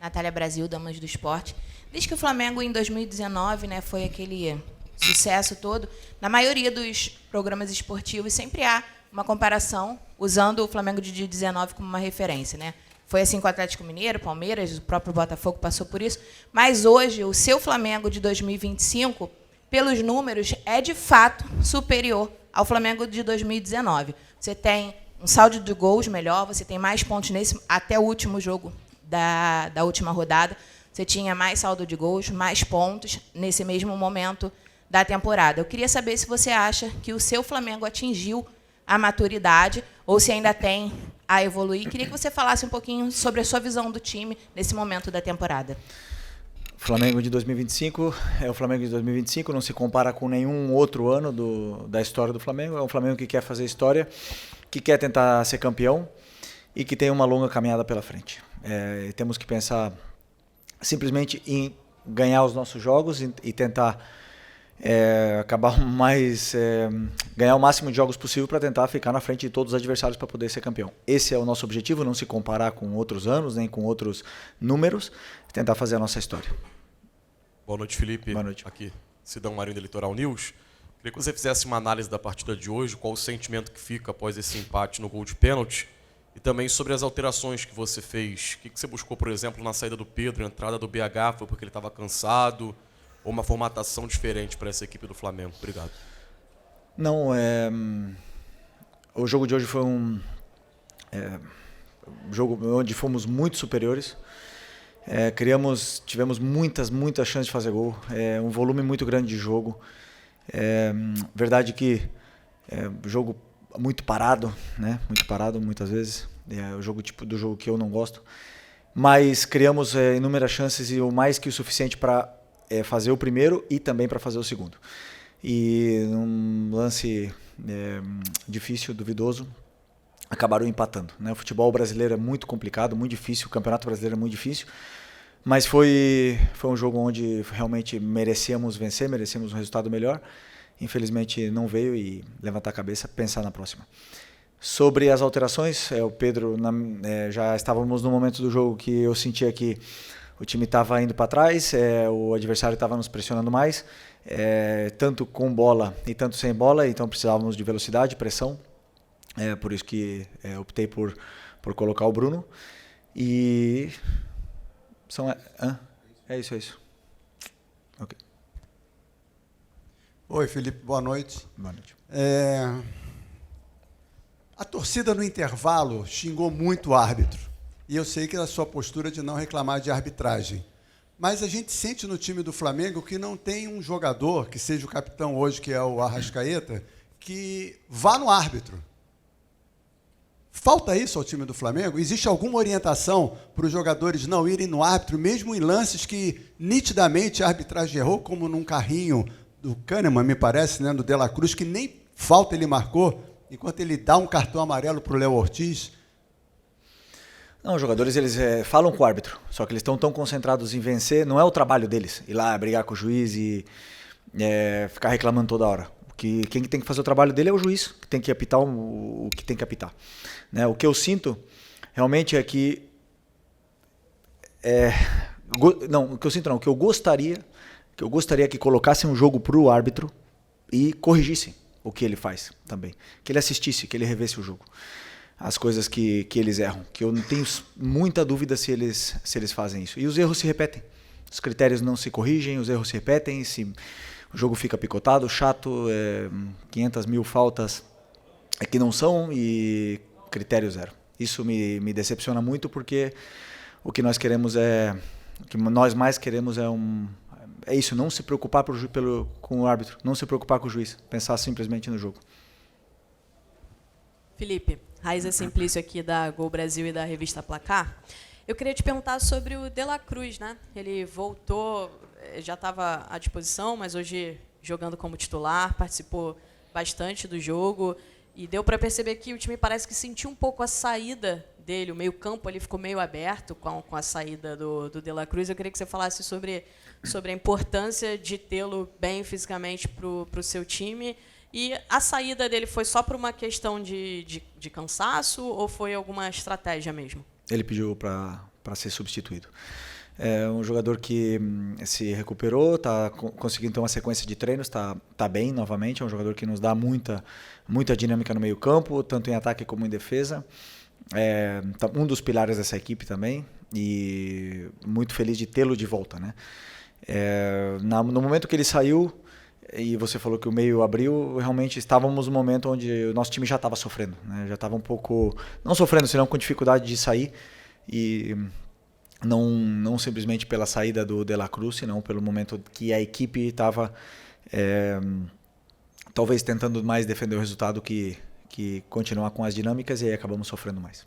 Natália Brasil, Damas do Esporte. Desde que o Flamengo, em 2019, né, foi aquele sucesso todo, na maioria dos programas esportivos sempre há uma comparação, usando o Flamengo de 2019 como uma referência, né? Foi assim com o Atlético Mineiro, Palmeiras, o próprio Botafogo passou por isso. Mas hoje, o seu Flamengo de 2025, pelos números, é de fato superior ao Flamengo de 2019. Você tem um saldo de gols melhor, você tem mais pontos nesse, até o último jogo da última rodada. Você tinha mais saldo de gols, mais pontos nesse mesmo momento da temporada. Eu queria saber se você acha que o seu Flamengo atingiu a maturidade ou se ainda tem a evoluir. Queria que você falasse um pouquinho sobre a sua visão do time nesse momento da temporada. O Flamengo de 2025 é o Flamengo de 2025, não se compara com nenhum outro ano da história do Flamengo. É um Flamengo que quer fazer história, que quer tentar ser campeão e que tem uma longa caminhada pela frente. Temos que pensar simplesmente em ganhar os nossos jogos e tentar ganhar o máximo de jogos possível para tentar ficar na frente de todos os adversários para poder ser campeão. Esse é o nosso objetivo, não se comparar com outros anos, nem com outros números, tentar fazer a nossa história. Boa noite, Felipe. Boa noite. Aqui, Sidão Marinho da Litoral News. Queria que você fizesse uma análise da partida de hoje, qual o sentimento que fica após esse empate no gol de pênalti, e também sobre as alterações que você fez. O que você buscou, por exemplo, na saída do Pedro, a entrada do BH, foi porque ele estava cansado, ou uma formatação diferente para essa equipe do Flamengo? Obrigado. Não, o jogo de hoje foi um jogo onde fomos muito superiores. Tivemos muitas chances de fazer gol, um volume muito grande de jogo. Verdade que jogo muito parado, né? Muito parado muitas vezes. É o jogo tipo do jogo que eu não gosto. Mas criamos inúmeras chances e o mais que o suficiente para fazer o primeiro e também para fazer o segundo. E num lance difícil, duvidoso, acabaram empatando, né? O futebol brasileiro é muito complicado, muito difícil, o Campeonato Brasileiro é muito difícil, mas foi um jogo onde realmente merecíamos vencer, merecíamos um resultado melhor. Infelizmente não veio, e levantar a cabeça, pensar na próxima. Sobre as alterações, o Pedro, já estávamos no momento do jogo que eu sentia que o time estava indo para trás, o adversário estava nos pressionando mais, tanto com bola e tanto sem bola, então precisávamos de velocidade, pressão. Por isso que optei por colocar o Bruno. E é isso. Ok. Oi, Felipe, boa noite. Boa noite. A torcida no intervalo xingou muito o árbitro. E eu sei que é a sua postura de não reclamar de arbitragem. Mas a gente sente no time do Flamengo que não tem um jogador, que seja o capitão hoje, que é o Arrascaeta, que vá no árbitro. Falta isso ao time do Flamengo? Existe alguma orientação para os jogadores não irem no árbitro, mesmo em lances que nitidamente a arbitragem errou, como num carrinho do Kahneman, me parece, né, do De La Cruz, que nem falta ele marcou, enquanto ele dá um cartão amarelo para o Léo Ortiz? Não, os jogadores eles falam com o árbitro, só que eles estão tão concentrados em vencer, não é o trabalho deles ir lá brigar com o juiz e ficar reclamando toda hora. Quem tem que fazer o trabalho dele é o juiz, que tem que apitar o que tem que apitar. Né? O que eu sinto realmente é que... o que eu gostaria que colocassem um jogo para o árbitro e corrigissem o que ele faz também. Que ele assistisse, que ele revesse o jogo. As coisas que eles erram, que eu não tenho muita dúvida se eles fazem isso. E os erros se repetem. Os critérios não se corrigem, os erros se repetem, o jogo fica picotado, chato, 500 mil faltas que não são e critério zero. Isso me decepciona muito, porque o que nós queremos o que nós mais queremos é isso, não se preocupar com o árbitro, não se preocupar com o juiz, pensar simplesmente no jogo. Felipe, Raíza Simplício aqui da Gol Brasil e da revista Placar. Eu queria te perguntar sobre o De La Cruz, né? Ele voltou, já estava à disposição, mas hoje jogando como titular, participou bastante do jogo e deu para perceber que o time parece que sentiu um pouco a saída dele, o meio-campo ali ficou meio aberto com a saída do De La Cruz. Eu queria que você falasse sobre a importância de tê-lo bem fisicamente para o seu time. E a saída dele foi só por uma questão de cansaço ou foi alguma estratégia mesmo? Ele pediu para ser substituído. É um jogador que se recuperou, está conseguindo ter uma sequência de treinos, tá bem novamente. É um jogador que nos dá muita dinâmica no meio campo, tanto em ataque como em defesa. Um dos pilares dessa equipe também, e muito feliz de tê-lo de volta, né? No momento que ele saiu, e você falou que o meio abriu, realmente estávamos num momento onde o nosso time já estava sofrendo, né? Já estava um pouco, não sofrendo, senão com dificuldade de sair, e não simplesmente pela saída do De La Cruz, senão pelo momento que a equipe estava talvez tentando mais defender o resultado que continuar com as dinâmicas, e aí acabamos sofrendo mais.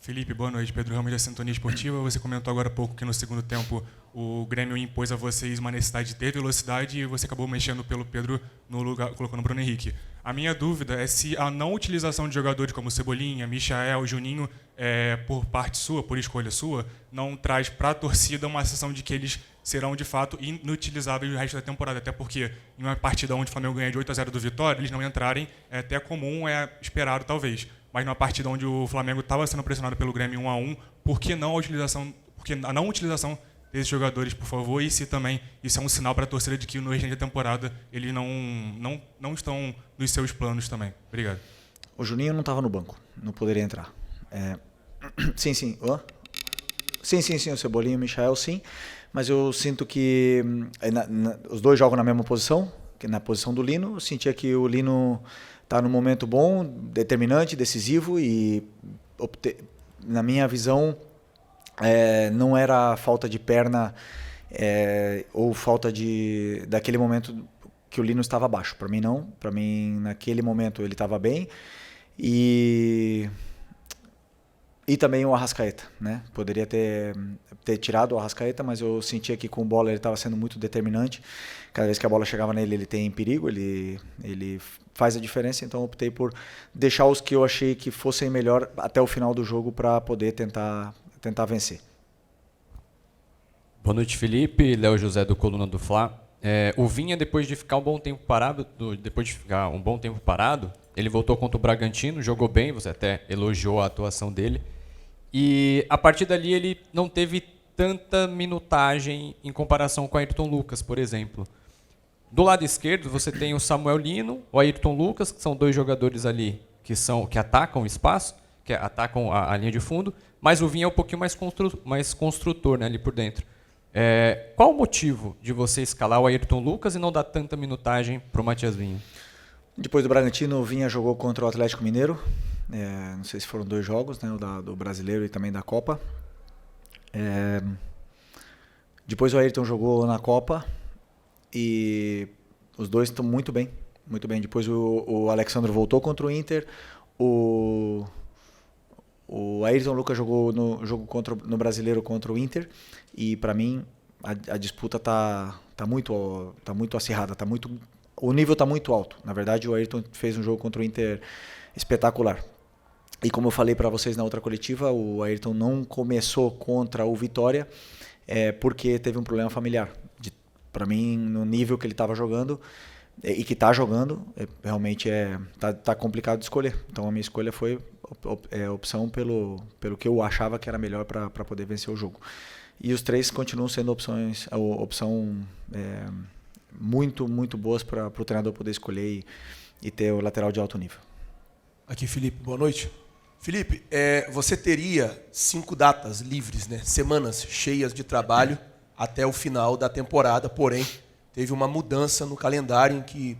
Felipe, boa noite. Pedro Ramos, da Sintonia Esportiva. Você comentou agora há pouco que no segundo tempo o Grêmio impôs a vocês uma necessidade de ter velocidade e você acabou mexendo pelo Pedro no lugar, colocando o Bruno Henrique. A minha dúvida é se a não utilização de jogadores como Cebolinha, Michael, Juninho, por parte sua, por escolha sua, não traz para a torcida uma sensação de que eles serão de fato inutilizáveis o resto da temporada, até porque em uma partida onde o Flamengo ganha de 8-0 do Vitória, eles não entrarem é até comum, é esperado talvez. Mas numa partida onde o Flamengo estava sendo pressionado pelo Grêmio 1-1, por que a não utilização desses jogadores, por favor? E se também isso é um sinal para a torcida de que no restante da temporada eles não estão nos seus planos também? Obrigado. O Juninho não estava no banco, não poderia entrar. Sim. Sim, o Cebolinha e o Michael, sim. Mas eu sinto que os dois jogam na mesma posição, que na posição do Lino. Eu sentia que o Lino está num momento bom, determinante, decisivo, e na minha visão não era falta de perna ou falta daquele momento que o Lino estava abaixo. Para mim não, para mim naquele momento ele estava bem, e também o Arrascaeta, né? Poderia ter tirado o Arrascaeta, mas eu sentia que com bola ele estava sendo muito determinante. Cada vez que a bola chegava nele, ele tem perigo, ele faz a diferença. Então eu optei por deixar os que eu achei que fossem melhor até o final do jogo para poder tentar vencer. Boa noite, Felipe. Léo José, do Coluna do Fla. O Vinha, depois de ficar um bom tempo parado, ele voltou contra o Bragantino, jogou bem, você até elogiou a atuação dele. E a partir dali ele não teve tanta minutagem em comparação com o Ayrton Lucas, por exemplo. Do lado esquerdo você tem o Samuel Lino, o Ayrton Lucas, que são dois jogadores ali que atacam o espaço, que atacam a linha de fundo, mas o Vinha é um pouquinho mais construtor, né, ali por dentro. Qual o motivo de você escalar o Ayrton Lucas e não dar tanta minutagem para o Matias Vinha? Depois do Bragantino, o Vinha jogou contra o Atlético Mineiro. Não sei se foram 2 jogos, né, o do Brasileiro e também da Copa. Depois o Ayrton jogou na Copa e os dois estão muito bem, muito bem. Depois o Alexandre voltou contra o Inter. O Ayrton Lucas jogou no jogo no Brasileiro contra o Inter, e para mim a disputa tá muito acirrada, o nível está muito alto. Na verdade, o Ayrton fez um jogo contra o Inter espetacular. E como eu falei para vocês na outra coletiva, o Ayrton não começou contra o Vitória porque teve um problema familiar. Para mim, no nível que ele estava jogando e que está jogando, realmente tá complicado de escolher. Então a minha escolha foi opção pelo que eu achava que era melhor para poder vencer o jogo. E os 3 continuam sendo opção muito, muito boas para o treinador poder escolher e ter o lateral de alto nível. Aqui, Felipe, boa noite. Felipe, você teria 5 datas livres, né? Semanas cheias de trabalho até o final da temporada, porém, teve uma mudança no calendário em que,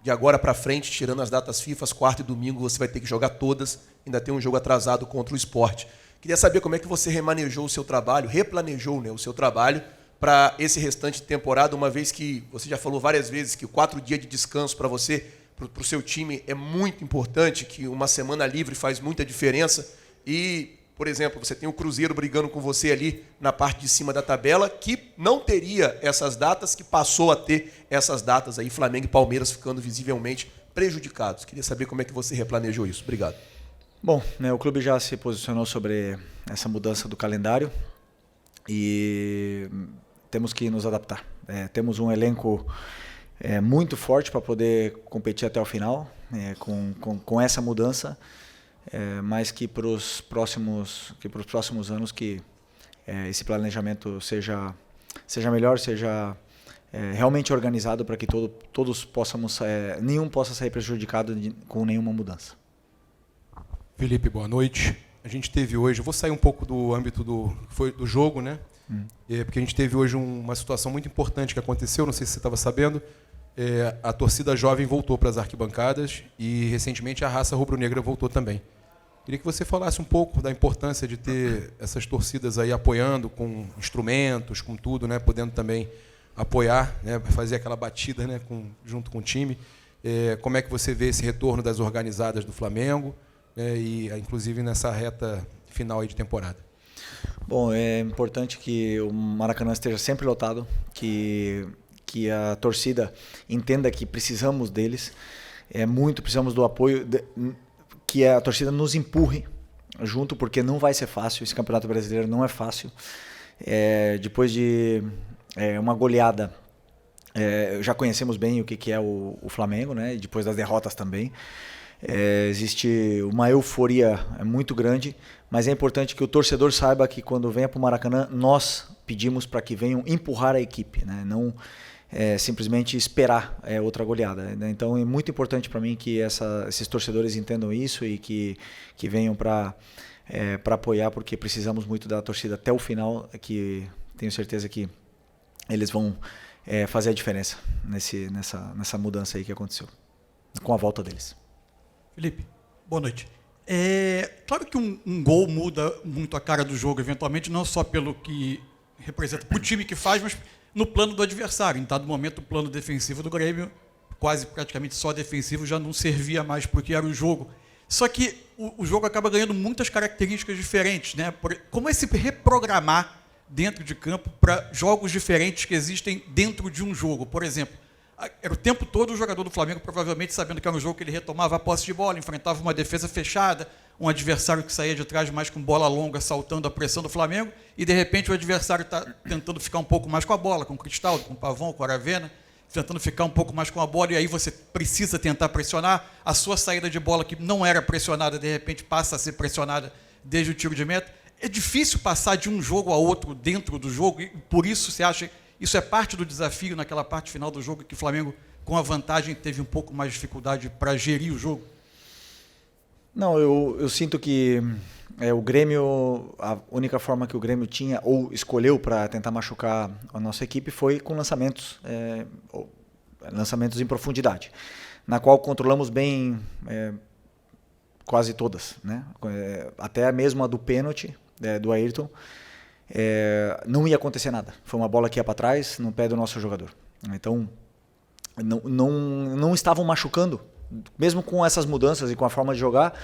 de agora para frente, tirando as datas FIFA, quarta e domingo, você vai ter que jogar todas, ainda tem um jogo atrasado contra o Sport. Queria saber como é que você replanejou o seu trabalho, né, o seu trabalho para esse restante de temporada, uma vez que você já falou várias vezes que 4 dias de descanso para você, para o seu time, é muito importante, que uma semana livre faz muita diferença. E, por exemplo, você tem o Cruzeiro brigando com você ali na parte de cima da tabela, que não teria essas datas, que passou a ter essas datas aí, Flamengo e Palmeiras ficando visivelmente prejudicados. Queria saber como é que você replanejou isso. Obrigado. Bom, né, o clube já se posicionou sobre essa mudança do calendário e temos que nos adaptar. Temos um elenco muito forte para poder competir até o final, com essa mudança. mas que para os próximos anos que esse planejamento seja melhor, seja realmente organizado para que todos possamos, nenhum possa sair prejudicado com nenhuma mudança. Felipe, boa noite. A gente teve hoje, eu vou sair um pouco do âmbito do jogo, né? Porque a gente teve hoje uma situação muito importante que aconteceu, não sei se você estava sabendo. A torcida jovem voltou para as arquibancadas e recentemente a raça rubro-negra voltou também. Queria que você falasse um pouco da importância de ter essas torcidas aí apoiando com instrumentos, com tudo, né? Podendo também apoiar, né? Fazer aquela batida, né? Junto com o time. Como é que você vê esse retorno das organizadas do Flamengo, né? E inclusive nessa reta final aí de temporada? Bom, é importante que o Maracanã esteja sempre lotado, que a torcida entenda que precisamos deles, precisamos do apoio, que a torcida nos empurre junto, porque não vai ser fácil, esse Campeonato Brasileiro não é fácil. Depois de uma goleada, já conhecemos bem o que é o Flamengo, né? E depois das derrotas também. Existe uma euforia muito grande, mas é importante que o torcedor saiba que quando venha para o Maracanã, nós pedimos para que venham empurrar a equipe, né? Não simplesmente esperar outra goleada, né? Então é muito importante para mim que esses torcedores entendam isso e que venham para apoiar, porque precisamos muito da torcida até o final, que tenho certeza que eles vão fazer a diferença nessa mudança aí que aconteceu, com a volta deles. Felipe, boa noite. Claro que um gol muda muito a cara do jogo, eventualmente, não só pelo que representa para o time que faz, mas no plano do adversário. Em dado momento, o plano defensivo do Grêmio, quase praticamente só defensivo, já não servia mais porque era o jogo. Só que o jogo acaba ganhando muitas características diferentes, né? Como é se reprogramar dentro de campo para jogos diferentes que existem dentro de um jogo? Por exemplo, era o tempo todo o jogador do Flamengo, provavelmente sabendo que era um jogo que ele retomava a posse de bola, enfrentava uma defesa fechada, um adversário que saía de trás mais com bola longa, saltando a pressão do Flamengo, e de repente o adversário está tentando ficar um pouco mais com a bola, com o Cristaldo, com o Pavão, com o Aravena, tentando ficar um pouco mais com a bola, e aí você precisa tentar pressionar. A sua saída de bola, que não era pressionada, de repente passa a ser pressionada desde o tiro de meta. É difícil passar de um jogo a outro dentro do jogo, e por isso você acha isso é parte do desafio naquela parte final do jogo, que o Flamengo, com a vantagem, teve um pouco mais de dificuldade para gerir o jogo? Não, eu sinto que o Grêmio, a única forma que o Grêmio tinha ou escolheu para tentar machucar a nossa equipe foi com lançamentos em profundidade, na qual controlamos bem quase todas, né? Até mesmo a do pênalti do Ayrton, não ia acontecer nada. Foi uma bola que ia para trás no pé do nosso jogador. Então não estavam machucando. Mesmo com essas mudanças e com a forma de jogar,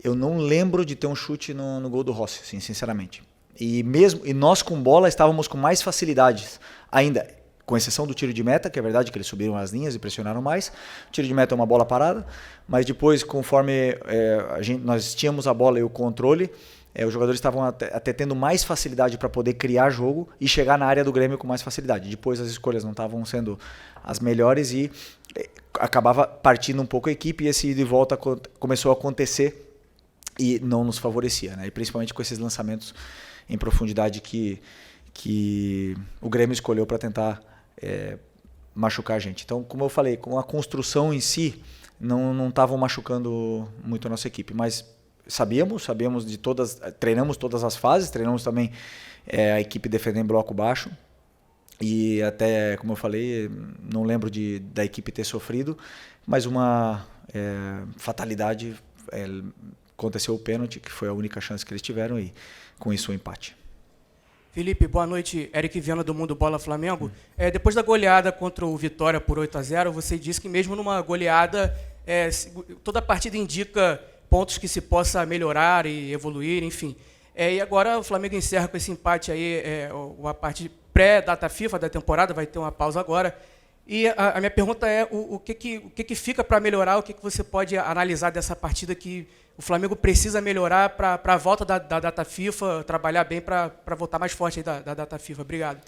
eu não lembro de ter um chute no gol do Rossi, assim, sinceramente. E nós com bola estávamos com mais facilidades ainda, com exceção do tiro de meta, que é verdade que eles subiram as linhas e pressionaram mais. O tiro de meta é uma bola parada, mas depois, conforme nós tínhamos a bola e o controle, os jogadores estavam até tendo mais facilidade para poder criar jogo e chegar na área do Grêmio com mais facilidade. Depois as escolhas não estavam sendo as melhores e acabava partindo um pouco a equipe, e esse ida e volta começou a acontecer e não nos favorecia, né? E principalmente com esses lançamentos em profundidade que o Grêmio escolheu para tentar machucar a gente. Então, como eu falei, com a construção em si, não estavam machucando muito a nossa equipe, mas sabíamos de todas, treinamos todas as fases, treinamos também a equipe defendendo em bloco baixo, e até, como eu falei, não lembro da equipe ter sofrido, mas uma fatalidade, aconteceu o pênalti, que foi a única chance que eles tiveram, e com isso o empate. Felipe, boa noite. Eric Viana, do Mundo Bola Flamengo. Depois da goleada contra o Vitória por 8-0, você disse que mesmo numa goleada, toda a partida indica pontos que se possa melhorar e evoluir, enfim. E agora o Flamengo encerra com esse empate aí, a parte pré-data FIFA da temporada, vai ter uma pausa agora. E a minha pergunta é o que fica para melhorar, o que você pode analisar dessa partida que o Flamengo precisa melhorar para a volta da data FIFA, trabalhar bem para voltar mais forte aí da data FIFA. Obrigado.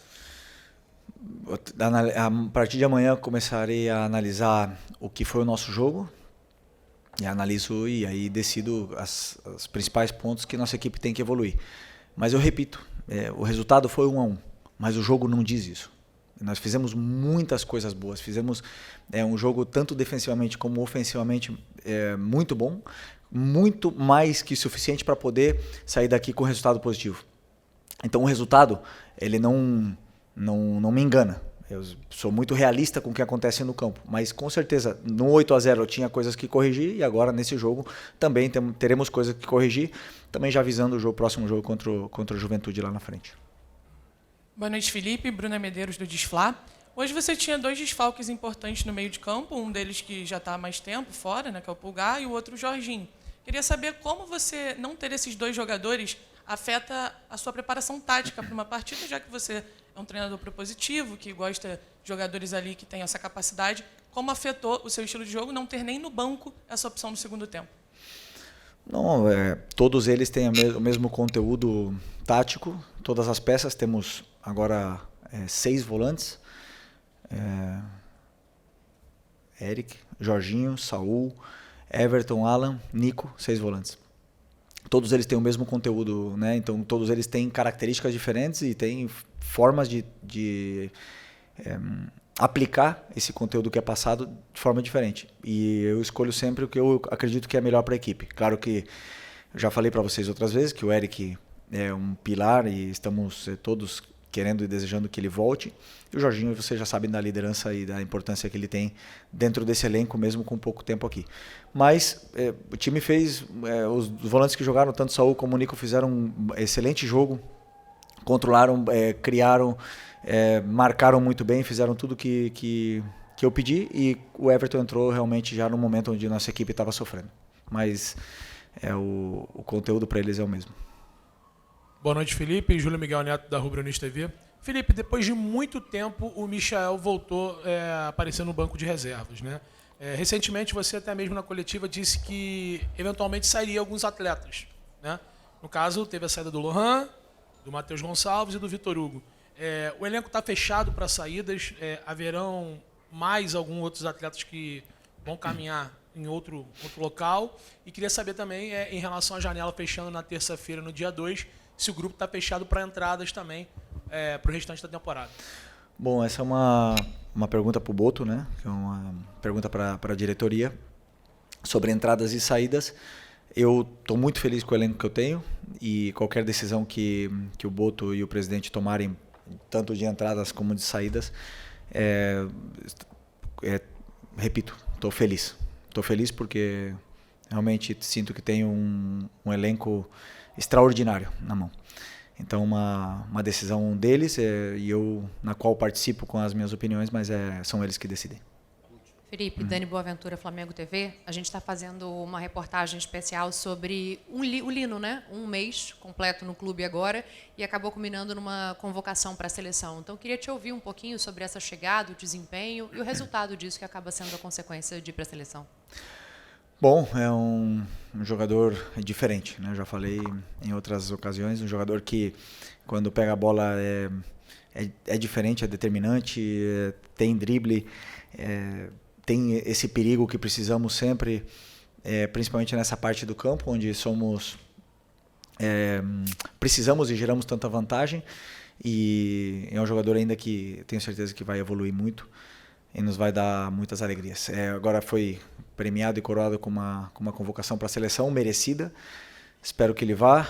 A partir de amanhã eu começarei a analisar o que foi o nosso jogo, E analiso e aí decido os principais pontos que nossa equipe tem que evoluir. Mas eu repito, o resultado foi 1-1, mas o jogo não diz isso. Nós fizemos muitas coisas boas, fizemos um jogo tanto defensivamente como ofensivamente muito bom, muito mais que suficiente para poder sair daqui com resultado positivo. Então o resultado, ele não me engana. Eu sou muito realista com o que acontece no campo, mas com certeza no 8-0 eu tinha coisas que corrigir e agora nesse jogo também teremos coisas que corrigir, também já visando o próximo jogo contra o Juventude lá na frente. Boa noite, Felipe. Bruna Medeiros, do Desflá. Hoje você tinha 2 desfalques importantes no meio de campo, um deles que já está há mais tempo fora, né, que é o Pulgar, e o outro o Jorginho. Queria saber como você não ter esses 2 jogadores afeta a sua preparação tática para uma partida, já que você é um treinador propositivo, que gosta de jogadores ali que têm essa capacidade. Como afetou o seu estilo de jogo não ter nem no banco essa opção no segundo tempo? Não, todos eles têm o mesmo conteúdo tático, todas as peças. Temos agora 6 volantes, Eric, Jorginho, Saul, Everton, Alan, Nico, 6 volantes. Todos eles têm o mesmo conteúdo, né? Então todos eles têm características diferentes e têm formas de aplicar esse conteúdo que é passado de forma diferente. E eu escolho sempre o que eu acredito que é melhor para a equipe. Claro que eu já falei para vocês outras vezes que o Eric é um pilar e estamos todos querendo e desejando que ele volte. E o Jorginho, vocês já sabem da liderança e da importância que ele tem dentro desse elenco, mesmo com pouco tempo aqui. Mas o time fez, os volantes que jogaram, tanto Saul como o Nico, fizeram um excelente jogo, controlaram, criaram, marcaram muito bem, fizeram tudo que eu pedi, e o Everton entrou realmente já no momento onde nossa equipe estava sofrendo. Mas o conteúdo para eles é o mesmo. Boa noite, Felipe. Júlio Miguel Neto, da Rubro News TV. Felipe, depois de muito tempo, o Michael voltou a aparecer no banco de reservas, né? Recentemente, você até mesmo na coletiva disse que eventualmente sairia alguns atletas, né? No caso, teve a saída do Lohan, do Matheus Gonçalves e do Vitor Hugo. O elenco está fechado para saídas. Haverão mais alguns outros atletas que vão caminhar em outro local. E queria saber também, em relação à janela fechando na terça-feira, no dia 2, se o grupo está fechado para entradas também para o restante da temporada. Bom, essa é uma pergunta para o Boto, né? Que é uma pergunta para a diretoria sobre entradas e saídas. Eu estou muito feliz com o elenco que eu tenho e qualquer decisão que o Boto e o presidente tomarem, tanto de entradas como de saídas, repito, estou feliz. Estou feliz porque realmente sinto que tenho um elenco extraordinário na mão. Então, uma decisão deles, e eu na qual participo com as minhas opiniões, mas são eles que decidem. Felipe, Dani Boaventura, Flamengo TV. A gente está fazendo uma reportagem especial sobre o Lino, né? Um mês completo no clube agora e acabou culminando numa convocação para a seleção. Então, queria te ouvir um pouquinho sobre essa chegada, o desempenho e o resultado disso que acaba sendo a consequência de ir para a seleção. Bom, é um jogador diferente, né? Eu já falei em outras ocasiões, um jogador que quando pega a bola é diferente, é determinante, tem drible, tem esse perigo que precisamos sempre, principalmente nessa parte do campo, onde precisamos e geramos tanta vantagem, e é um jogador ainda que tenho certeza que vai evoluir muito e nos vai dar muitas alegrias. Agora foi premiado e coroado com uma convocação para a seleção merecida. Espero que ele vá,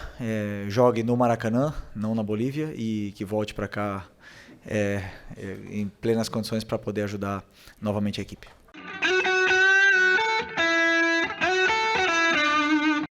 jogue no Maracanã, não na Bolívia, e que volte para cá em plenas condições para poder ajudar novamente a equipe.